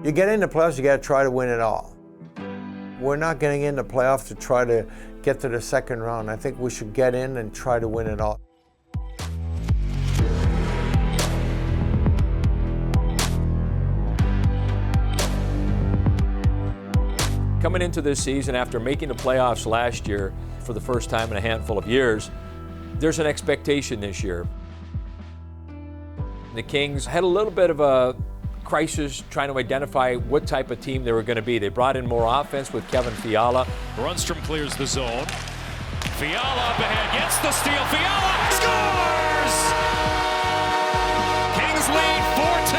You get into playoffs, you got to try to win it all. We're not getting into playoffs to try to get to the second round. I think we should get in and try to win it all. Coming into this season after making the playoffs last year for the first time in a handful of years, there's an expectation this year. The Kings had a little bit of a crisis trying to identify what type of team they were going to be. They brought in more offense with Kevin Fiala. Rundstrom clears the zone. Fiala up ahead, gets the steal. Fiala scores! Kings lead 4-2.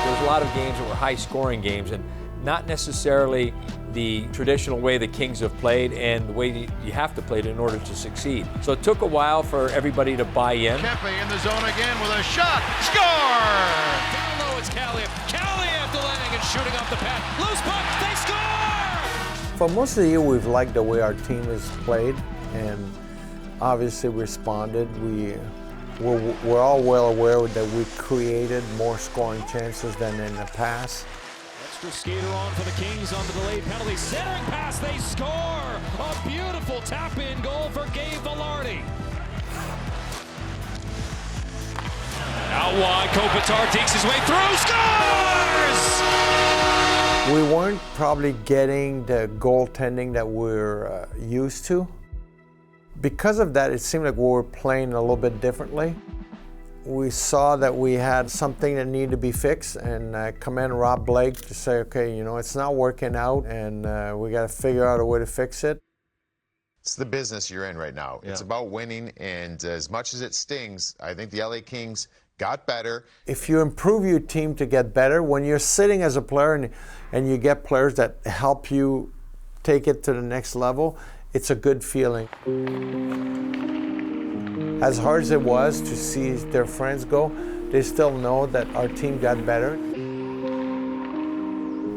There was a lot of games that were high-scoring games and not necessarily the traditional way the Kings have played and the way you have to play it in order to succeed. So it took a while for everybody to buy in. Kempe in the zone again with a shot. Score! Down low it's Kaliyev. Kaliyev delaying and shooting off the pad. Loose puck, they score! For most of the year, we've liked the way our team has played and obviously responded. We're all well aware that we created more scoring chances than in the past. Extra skater on for the Kings on the delayed penalty. Centering pass, they score! A beautiful tap-in goal for Gabe Vilardi. Out wide, Kopitar takes his way through, scores! We weren't probably getting the goaltending that we're used to. Because of that, it seemed like we were playing a little bit differently. We saw that we had something that needed to be fixed and come in Rob Blake to say, okay, you know, it's not working out and we got to figure out a way to fix it. It's the business you're in right now. Yeah. It's about winning, and as much as it stings, I think the LA Kings got better. If you improve your team to get better, when you're sitting as a player and you get players that help you take it to the next level, it's a good feeling. As hard as it was to see their friends go, they still know that our team got better.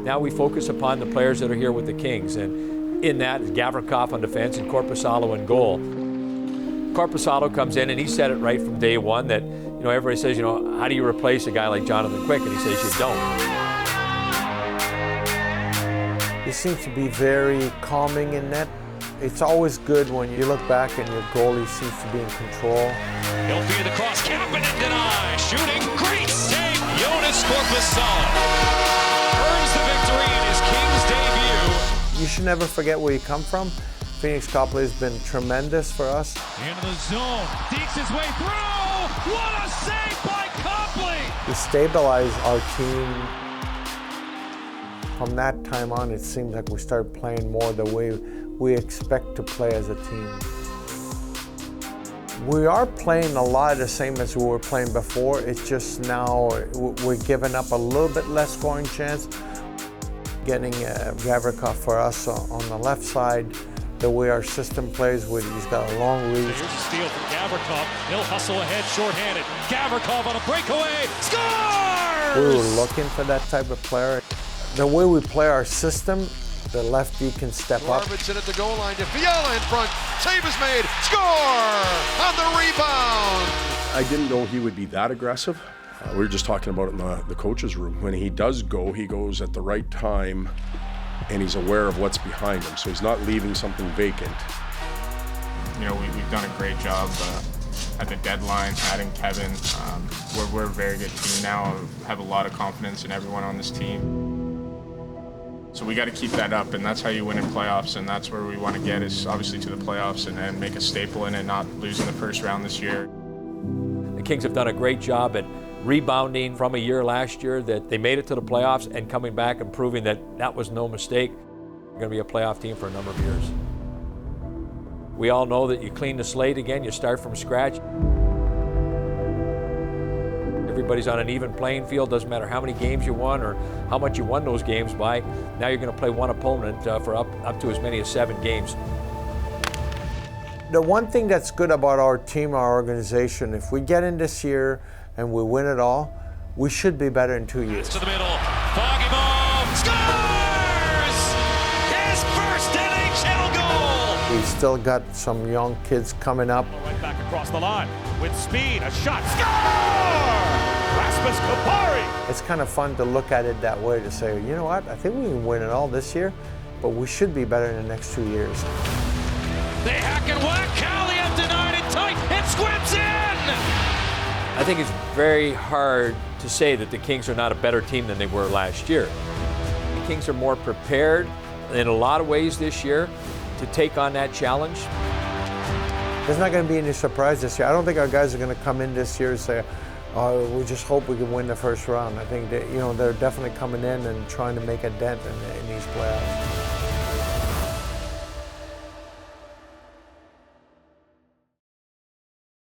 Now we focus upon the players that are here with the Kings, and in that is Gavrikov on defense and Korpisalo in goal. Korpisalo comes in and he said it right from day one that, you know, everybody says, you know, how do you replace a guy like Jonathan Quick? And he says you don't. He seems to be very calming in net. It's always good when you look back and your goalie seems to be in control. He'll feed the cross, Kapanen denied, shooting, great save, Jonas Korpisalo earns the victory in his Kings debut. You should never forget where you come from. Phoenix Copley has been tremendous for us. Into the zone, deeks his way through, what a save by Copley! We stabilized our team. From that time on, it seems like we started playing more the way we expect to play as a team. We are playing a lot the same as we were playing before. It's just now we're giving up a little bit less scoring chance. Getting Gavrikov for us on the left side, the way our system plays, he's got a long reach. Here's a steal from Gavrikov. He'll hustle ahead, shorthanded. Gavrikov on a breakaway, scores! We were looking for that type of player. The way we play our system, the lefty can step up. Arvidsson at the goal line to Fiala in front. Save is made. Score! On the rebound! I didn't know he would be that aggressive. We were just talking about it in the coach's room. When he does go, he goes at the right time and he's aware of what's behind him. So he's not leaving something vacant. You know, we've done a great job at the deadline, adding Kevin. We're a very good team now. I have a lot of confidence in everyone on this team. So we got to keep that up, and that's how you win in playoffs, and that's where we want to get, is obviously to the playoffs and make a staple in it, not losing the first round this year. The Kings have done a great job at rebounding from a year last year that they made it to the playoffs and coming back and proving that that was no mistake. We're going to be a playoff team for a number of years. We all know that you clean the slate again, you start from scratch. Everybody's on an even playing field. Doesn't matter how many games you won or how much you won those games by. Now you're going to play one opponent for up to as many as 7 games. The one thing that's good about our team, our organization, if we get in this year and we win it all, we should be better in 2 years. To the middle, Foggy scores! His first NHL goal! We still got some young kids coming up. Right back across the line with speed, a shot, score! Rasmus Kupari It's kind of fun to look at it that way, to say, you know what, I think we can win it all this year, but we should be better in the next 2 years. They hack and whack. Callahan denied it tight. It squibs in. I think it's very hard to say that the Kings are not a better team than they were last year. The Kings are more prepared in a lot of ways this year to take on that challenge. There's not going to be any surprise this year. I don't think our guys are going to come in this year and say, oh, we just hope we can win the first round. I think that, they're definitely coming in and trying to make a dent in these playoffs.